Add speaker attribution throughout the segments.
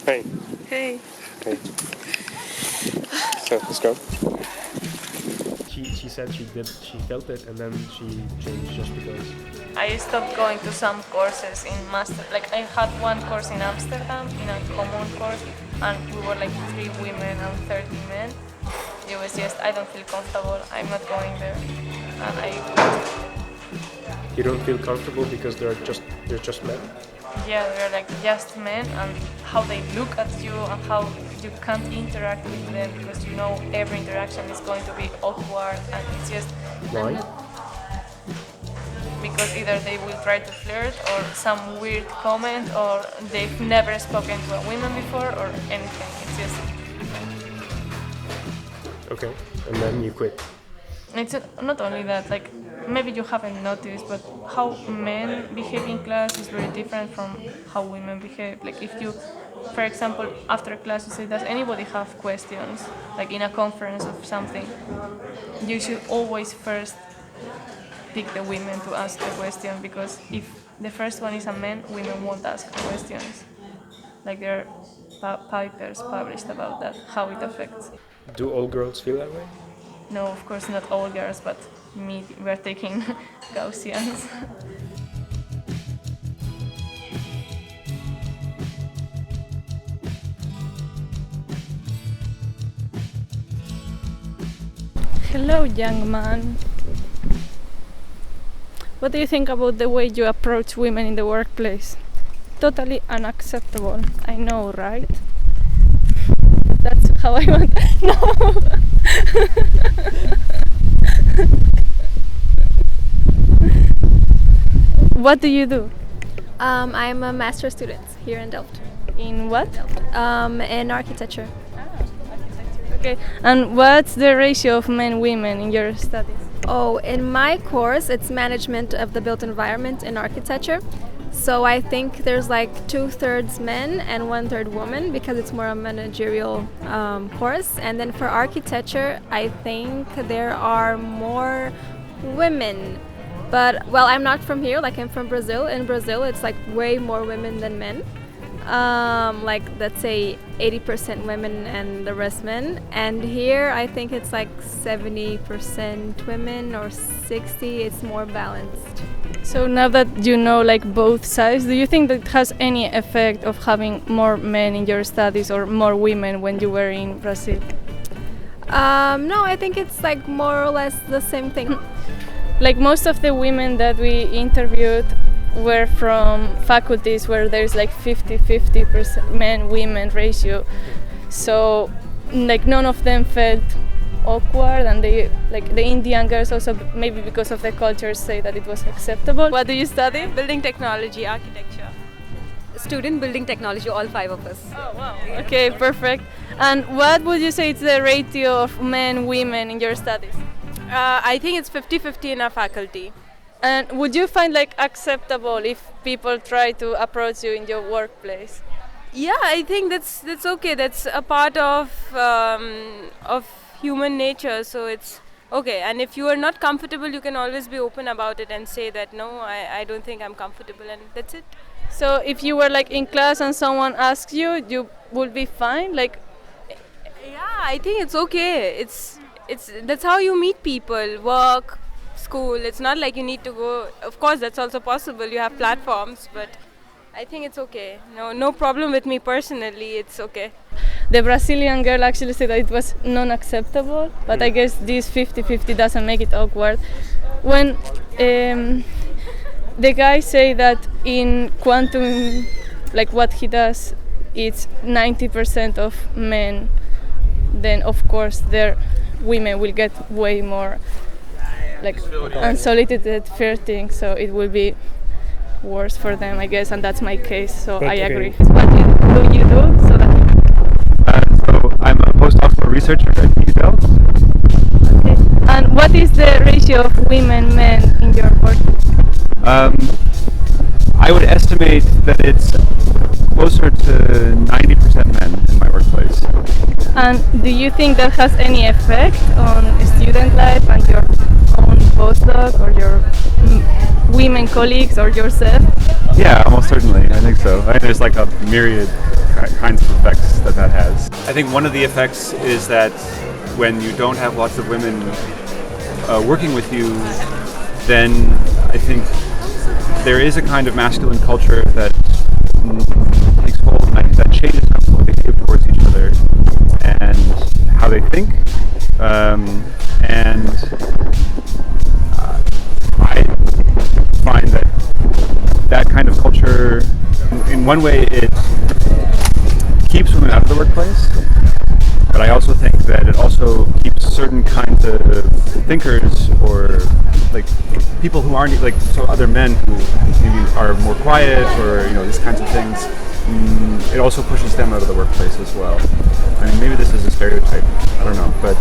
Speaker 1: Hey.
Speaker 2: Hey.
Speaker 1: Hey. So let's go.
Speaker 3: She said she felt it and then she changed just because.
Speaker 2: I stopped going to some courses in master. Like I had one course in Amsterdam, in a common course, and we were like 3 women and 30 men. It was just I don't feel comfortable. I'm not going there, and I
Speaker 3: You don't feel comfortable because they're just men.
Speaker 2: yeah they're like just men, and how they look at you and how you can't interact with them because you know every interaction is going to be awkward, and it's just
Speaker 3: Why?
Speaker 2: because either they will try to flirt or some weird comment or they've never spoken to a woman before or anything. It's just
Speaker 3: Okay, and then you quit.
Speaker 2: it's not only that, like maybe you haven't noticed, but how men behave in class is very different from how women behave. Like if you, for example, after class you say, does anybody have questions? Like in a conference of something, you should always first pick the women to ask the question, because if the first one is a man, women won't ask questions. Like there are papers published about that, how it affects.
Speaker 3: Do all girls feel that way?
Speaker 2: No, of course not all girls, but me, we're taking Gaussians. Hello, young man. What do you think about the way you approach women in the workplace? Totally unacceptable. I know, right? That's how I want. No. What do you do?
Speaker 4: I'm a master's student here in Delft.
Speaker 2: In what?
Speaker 4: In architecture.
Speaker 2: Okay. And what's the ratio of men women in your studies?
Speaker 4: Oh, in my course, it's management of the built environment in architecture. So I think there's like 2/3 men and 1/3 women because it's more a managerial course. And then for architecture, I think there are more women. But well, I'm not from here. Like I'm from Brazil. In Brazil, it's like way more women than men. Like let's say 80% women and the rest men. And here, I think it's like 70% women or 60. It's more balanced.
Speaker 2: So now that you know like both sides, do you think that has any effect of having more men in your studies or more women when you were in Brazil?
Speaker 4: No, I think it's like more or less the same thing.
Speaker 2: Like most of the women that we interviewed were from faculties where there's like 50-50% men-women ratio. So like none of them felt awkward, and they like the Indian girls also maybe because of the culture say that it was acceptable. What do you study?
Speaker 5: Building technology, architecture. Student building technology, all 5 of us.
Speaker 2: Oh wow. Okay, perfect. And what would you say is the ratio of men women in your studies?
Speaker 5: I think it's 50-50 in our faculty.
Speaker 2: And would you find like acceptable if people try to approach you in your workplace?
Speaker 5: Yeah, I think that's okay. That's a part of human nature, so it's okay. And if you are not comfortable, you can always be open about it and say that no, I don't think I'm comfortable, and that's it.
Speaker 2: So if you were like in class and someone asks you, you would be fine? Like
Speaker 5: Yeah, I think it's okay. It's that's how you meet people, work, school. It's not like you need to go. Of course, that's also possible. You have platforms, but I think it's okay. No problem with me personally. It's okay.
Speaker 2: the Brazilian girl actually said that it was non-acceptable, but I guess this 50-50 doesn't make it awkward. When the guy say that in quantum, like what he does, it's 90% of men, then of course their women will get way more like unsolicited flirting, so it will be worse for them, I guess, and that's my case, so I agree. What do you do so that
Speaker 1: So I'm a postdoctoral researcher at Delft.
Speaker 2: okay. And what is the ratio of women men in your work?
Speaker 1: I would estimate that it's closer to 90% men in my workplace.
Speaker 2: And do you think that has any effect on student life and your own postdoc or your women colleagues or yourself?
Speaker 1: Yeah, almost certainly. I think so. There's like a myriad kinds of effects that has. I think one of the effects is that when you don't have lots of women working with you, then I think there is a kind of masculine culture that takes hold, and I think that changes how they behave towards each other and how they think. And I find that kind of culture, in one way, it keeps women out of the workplace, but I also think that it also keeps certain kinds of thinkers, or like people who aren't like, so other men who maybe are more quiet, or these kinds of things. It also pushes them out of the workplace as well. I mean, maybe this is a stereotype, I don't know, but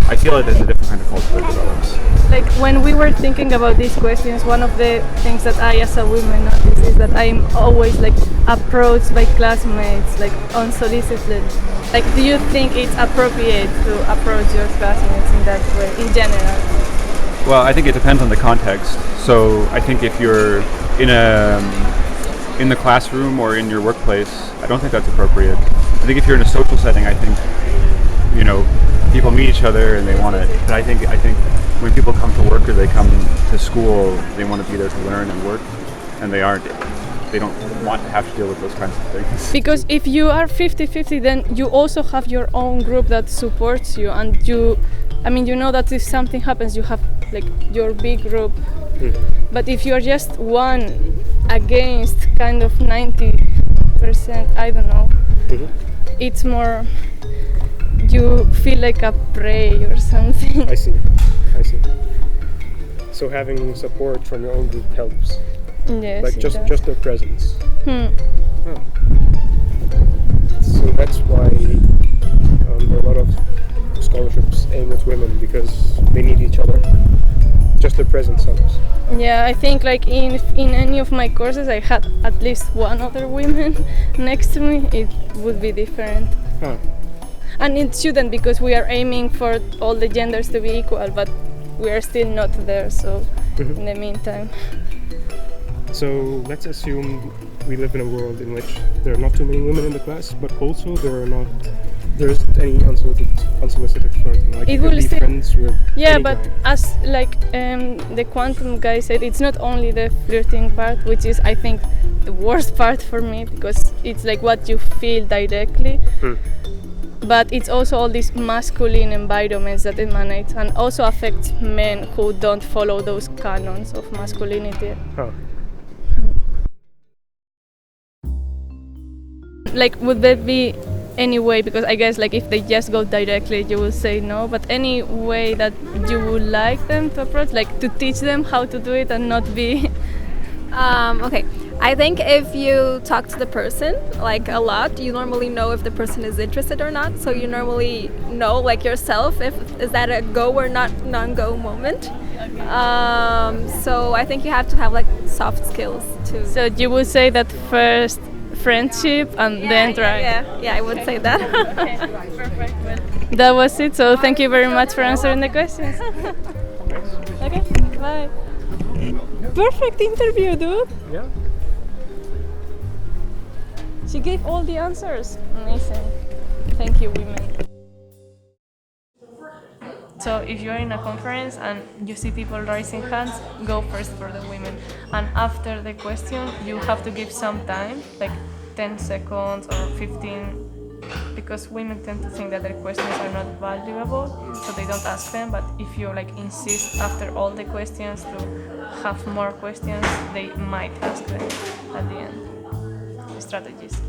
Speaker 1: I feel that there's a different kind of culture that develops.
Speaker 6: Like when we were thinking about these questions, one of the things that I as a woman notice is that I'm always like approached by classmates like unsolicited. Like, do you think it's appropriate to approach your classmates in that way in general?
Speaker 1: Well, I think it depends on the context. So I think if you're in the classroom or in your workplace, I don't think that's appropriate. I think if you're in a social setting, I think people meet each other and they want it. But I think when people come to work or they come to school, they want to be there to learn and work, and they don't want to have to deal with those kinds of things.
Speaker 6: Because if you are 50-50, then you also have your own group that supports you, and that if something happens, you have like your big group. But if you are just one against kind of 90%, I don't know, it's more, you feel like a prey or something.
Speaker 3: I see. So having support from your own group helps.
Speaker 6: Yes,
Speaker 3: like
Speaker 6: it
Speaker 3: just
Speaker 6: does.
Speaker 3: their presence.
Speaker 6: Hmm.
Speaker 3: Oh. So that's why there are a lot of scholarships aimed at women, because they need each other. Just their presence helps.
Speaker 6: Yeah, I think like in any of my courses I had at least one other woman next to me, it would be different.
Speaker 3: Huh.
Speaker 6: And it shouldn't, because we are aiming for all the genders to be equal, but we are still not there, so in the meantime.
Speaker 3: So let's assume we live in a world in which there are not too many women in the class, but also there isn't any unsolicited flirting. Like,
Speaker 6: It
Speaker 3: you
Speaker 6: will
Speaker 3: can be
Speaker 6: still-
Speaker 3: friends with
Speaker 6: Yeah,
Speaker 3: any
Speaker 6: but
Speaker 3: guy.
Speaker 6: as like the quantum guy said, it's not only the flirting part, which is I think the worst part for me, because it's like what you feel directly. But it's also all these masculine environments that emanate and also affects men who don't follow those canons of masculinity.
Speaker 3: Huh.
Speaker 6: Like, would there be any way, because I guess like if they just go directly you will say no, but any way that you would like them to approach, like to teach them how to do it and not be
Speaker 4: Okay, I think if you talk to the person like a lot, you normally know if the person is interested or not. So you normally know like yourself if is that a go or not non-go moment. So I think you have to have like soft skills too.
Speaker 6: So you would say that first friendship and then try.
Speaker 4: Yeah, I would say that.
Speaker 6: Okay, perfect. Well, that was it. So thank you very much for answering the questions. Okay, bye. Perfect interview, dude.
Speaker 3: Yeah.
Speaker 6: She gave all the answers. Amazing. Thank you, women.
Speaker 2: So if you're in a conference and you see people raising hands, go first for the women. And after the question, you have to give some time, like 10 seconds or 15, because women tend to think that their questions are not valuable, so they don't ask them. But if you like insist after all the questions to have more questions, they might ask them at the end. Strategies.